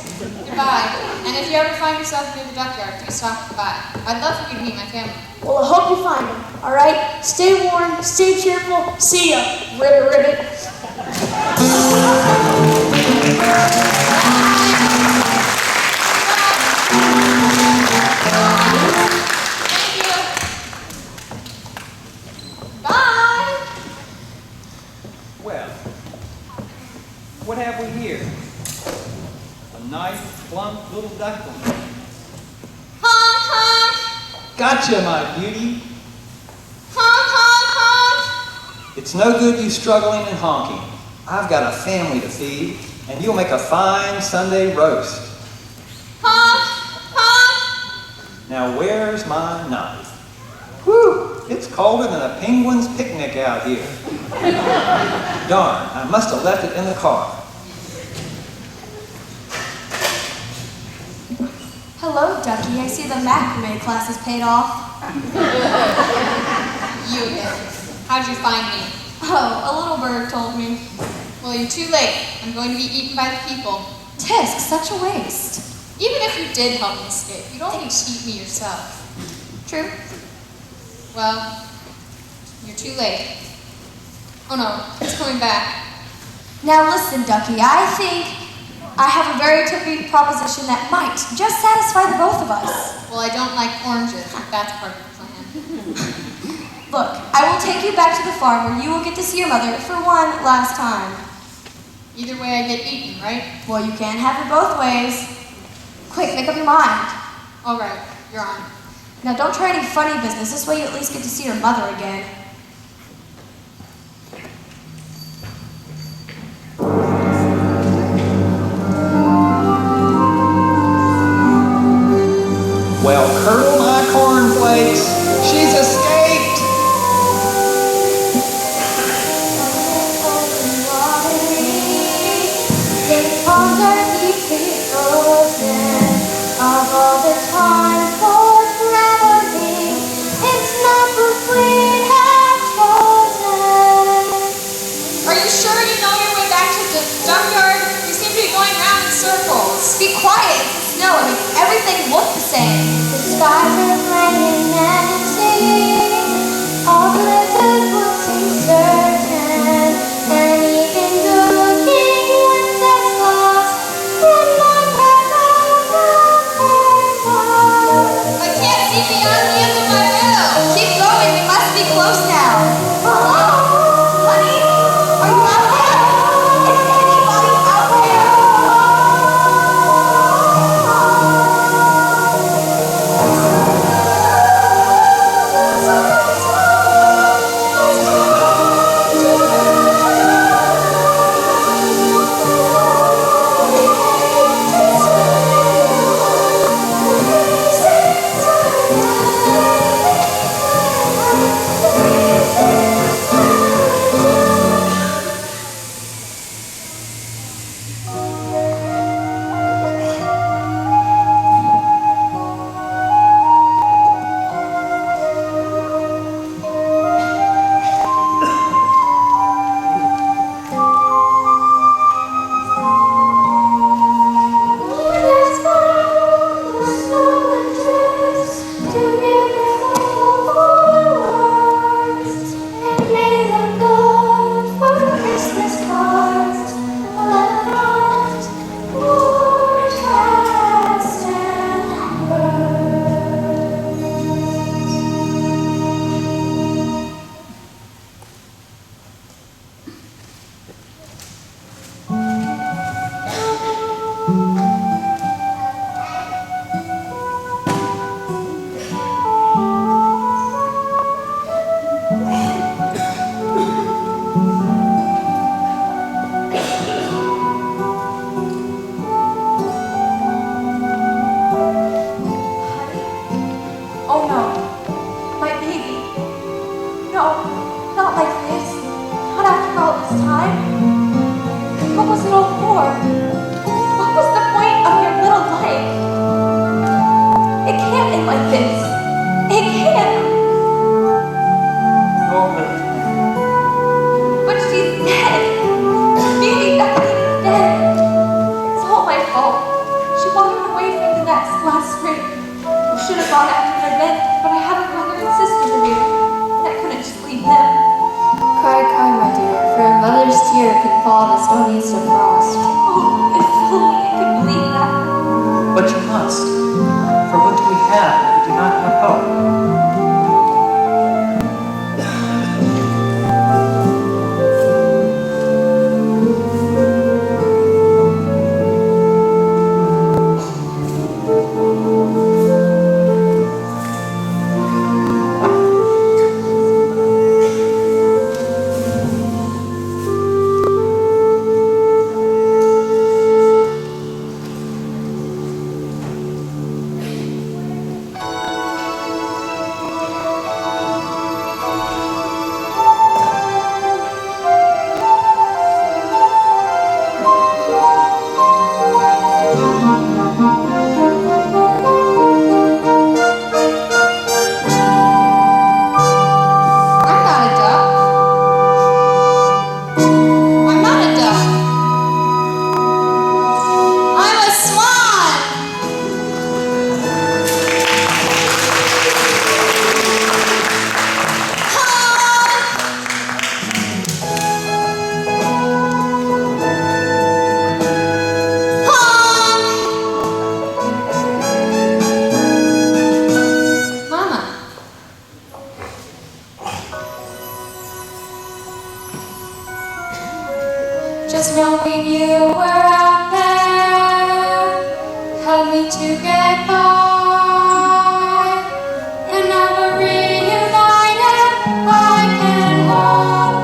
Speaker 7: Bye. And if you ever find yourself near the duckyard, do stop by. I'd love for you to meet my family.
Speaker 1: Well, I hope you find him. All right? Stay warm, stay cheerful. See ya. Ribbit, ribbit.
Speaker 7: Thank you. Bye.
Speaker 10: Well, what have we here? A nice, plump little duckling.
Speaker 7: Honk, honk.
Speaker 10: Gotcha, my beauty.
Speaker 7: Honk, honk, honk.
Speaker 10: It's no good you struggling and honking. I've got a family to feed, and you'll make a fine Sunday roast.
Speaker 7: Honk, honk.
Speaker 10: Now where's my knife? Whew, it's colder than a penguin's picnic out here. Darn, I must have left it in the car.
Speaker 2: Hello, Ducky. I see the macrame class is paid off.
Speaker 7: You again. How'd you find me?
Speaker 2: Oh, a little bird told me.
Speaker 7: Well, you're too late. I'm going to be eaten by the people.
Speaker 2: Tisk, such a waste.
Speaker 7: Even if you did help me escape, you don't need to eat me yourself.
Speaker 2: True.
Speaker 7: Well, you're too late. Oh no, it's coming back.
Speaker 2: Now listen, Ducky. I think I have a very trippy proposition that might just satisfy the both of us.
Speaker 7: Well, I don't like oranges. That's part of the plan.
Speaker 2: Look, I will take you back to the farm where you will get to see your mother for one last time.
Speaker 7: Either way, I get eaten, right?
Speaker 2: Well, you can't have it both ways. Quick, make up your mind.
Speaker 7: All right, you're on.
Speaker 2: Now don't try any funny business. This way you at least get to see your mother again.
Speaker 10: Well, curdle my cornflakes. She's escaped.
Speaker 7: Are you sure you know your way back to the duckyard? You seem to be going round in circles.
Speaker 2: Be quiet. It's the snow. I mean, everything looks the same.
Speaker 3: The skies are raining and it's singing. All the letters would seem certain. And even good looking ones that's lost would not have
Speaker 7: I can't see beyond the end of my hill.
Speaker 2: Keep going. We must be close now.
Speaker 3: Hello?
Speaker 2: Honey? Are you out there? Is anybody out there?
Speaker 5: She wanted
Speaker 2: farthest on Easter frost. Oh, if only I could believe that.
Speaker 9: But you must. For what do we have if we do not have hope?
Speaker 7: I'm not a duck. I'm not a duck. I'm a swan. Mama. Just knowing you were out there helped me to get by. And now we're reunited, I can hold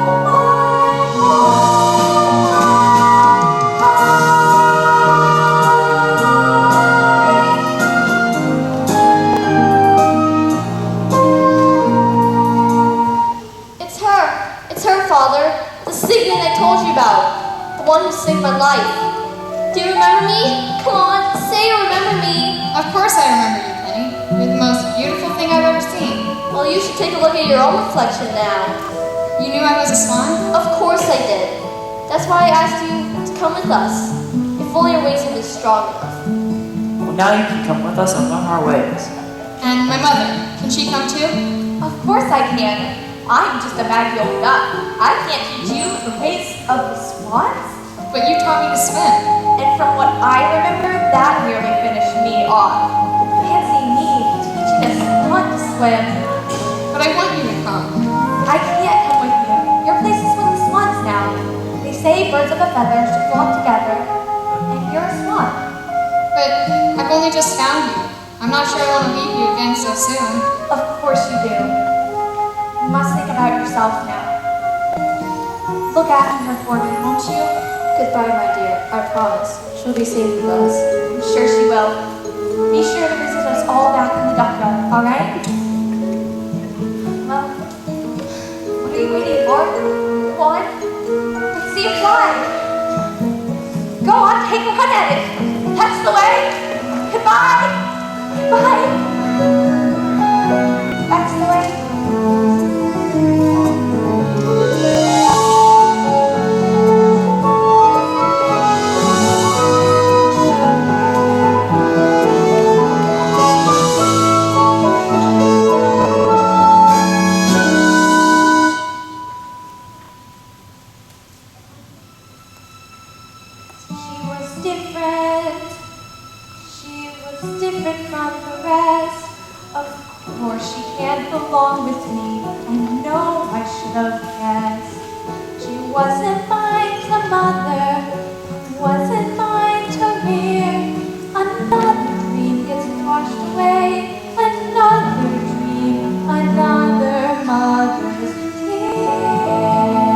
Speaker 4: It's her. It's her, Father. The Signet I told you about. The one who saved my life. Do you remember me? Come on, say you remember me.
Speaker 7: Of course I remember you, Penny. You're the most beautiful thing I've ever seen.
Speaker 4: Well, you should take a look at your own reflection now.
Speaker 7: You knew I was a swan?
Speaker 4: Of course I did. That's why I asked you to come with us. If only your wings had been strong enough.
Speaker 9: Well, now you can come with us and learn our ways.
Speaker 7: And my mother, can she come too?
Speaker 2: Of course I can. I'm just a baggy old duck. I can't teach you the ways of the swans.
Speaker 7: But you taught me to swim.
Speaker 2: And from what I remember, that nearly finished me off. Fancy me teaching a swan to swim.
Speaker 7: But I want you to come.
Speaker 2: I can't come with you. Your place is with the swans now. They say birds of a feather should flock together. And you're a swan.
Speaker 7: But I've only just found you. I'm not sure I want to leave you again so soon.
Speaker 2: Of course you do. You must think about yourself now. Look after her for me, won't you?
Speaker 4: Goodbye, my dear. I promise. She'll be safe with us.
Speaker 2: I'm sure she will. Be sure to visit us all back in the dockyard, alright? Well, what are you waiting for? Go on. Let's see you fly. Go on, take a run at it. That's the way. Goodbye. Goodbye. That's the way. Different from the rest. Of course she can't belong with me. I know I should have guessed. She wasn't mine to mother, wasn't mine to rear. Another dream gets washed away, another dream, another mother's tear.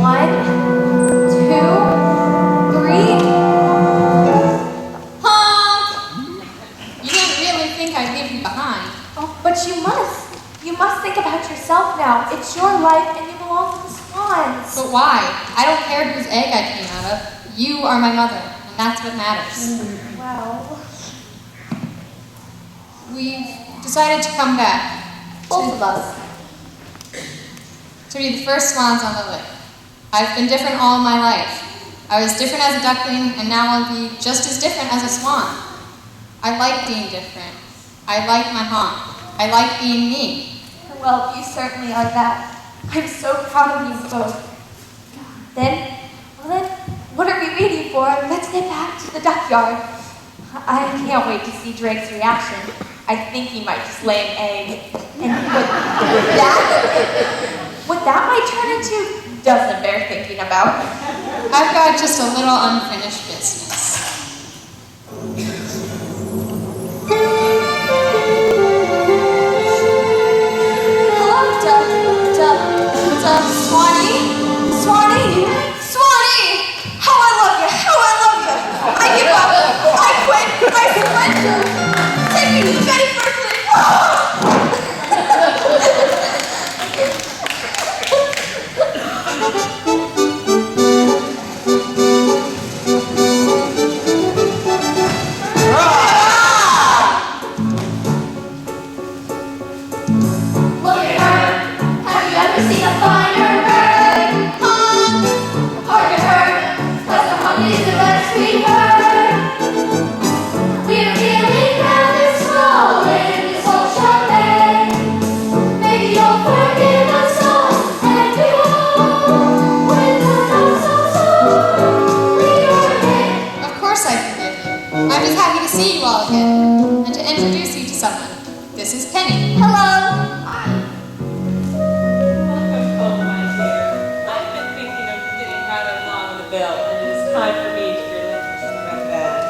Speaker 2: One, two, three.
Speaker 7: Honk! You didn't really think I'd leave you behind.
Speaker 2: Oh, but you must. You must think about yourself now. It's your life and you belong to the swans.
Speaker 7: But why? I don't care whose egg I came out of. You are my mother, and that's what matters.
Speaker 2: Well,
Speaker 7: We've decided to come back.
Speaker 4: Both of us.
Speaker 7: To be the first swans on the lake. I've been different all my life. I was different as a duckling, and now I'll be just as different as a swan. I like being different. I like my honk. I like being me.
Speaker 2: Well, you certainly are that. I'm so proud of you both. Then, what are we waiting for? Let's get back to the duckyard. I can't wait to see Drake's reaction. I think he might just lay an egg. And what that might turn into doesn't bear thinking about.
Speaker 7: I've got just a little unfinished business.
Speaker 2: Swanee! How I love you! I give up! I quit! I surrender! Take me to Betty Berkeley!
Speaker 4: Look at her. Have you ever seen a finer bird? Honk. Hark at her. 'Cause the honk is the best we've heard. We're feeling rather small in this old chalet. Maybe you'll forgive us all and we all with the no-so-so.
Speaker 7: Of course I forgive you. I'm just happy to see you all again. And to introduce you to someone. This is Penny.
Speaker 2: Hello!
Speaker 6: Welcome home, my dear. I've been thinking of getting rather long on the bill, and it is time for me to relinquish the red band.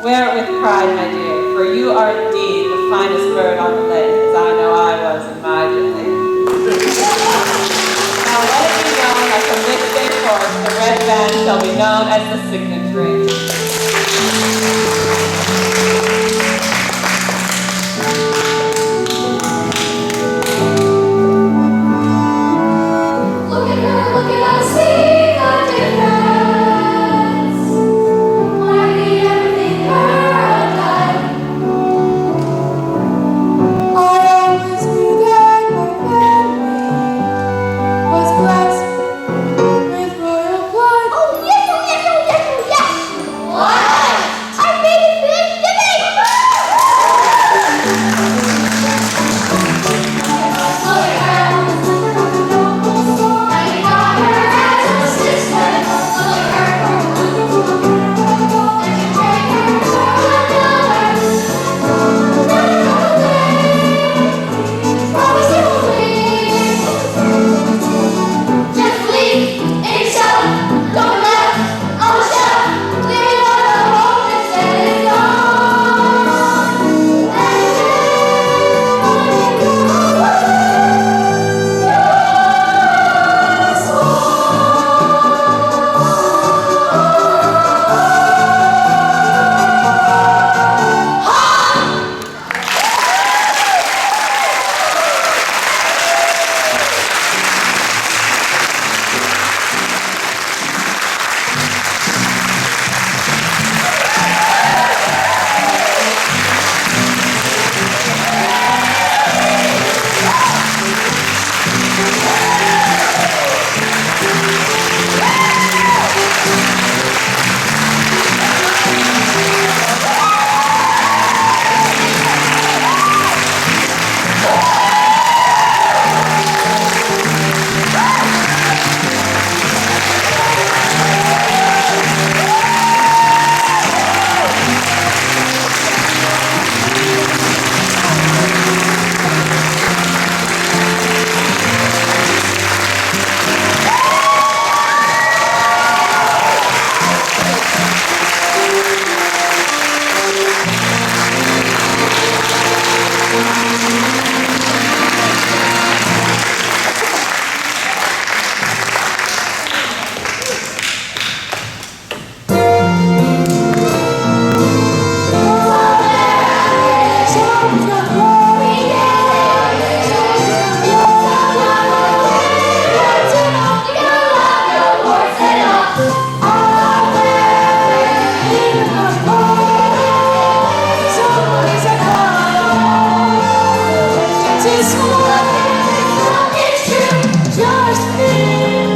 Speaker 6: Wear it with pride, my dear, for you are indeed the finest bird on the lake, as I know I was in my day. Now let it be known that from this day forth, the red band shall be known as the signet ring.
Speaker 4: Look at her, look at us, see the difference. Why we everything her alive?
Speaker 1: I always knew that my family was blessed with royal blood.
Speaker 3: Oh, yes, oh, yes, oh, yes, oh, yes.
Speaker 4: What?
Speaker 3: I made it Thanksgiving.
Speaker 4: Look at her. And we got her as a sister. Look at her. And we take her for another. Promise you will leave. Just leave. Ain't yourself. Don't laugh. On the shelf. Leave on the road and set it gone. And
Speaker 1: Just me.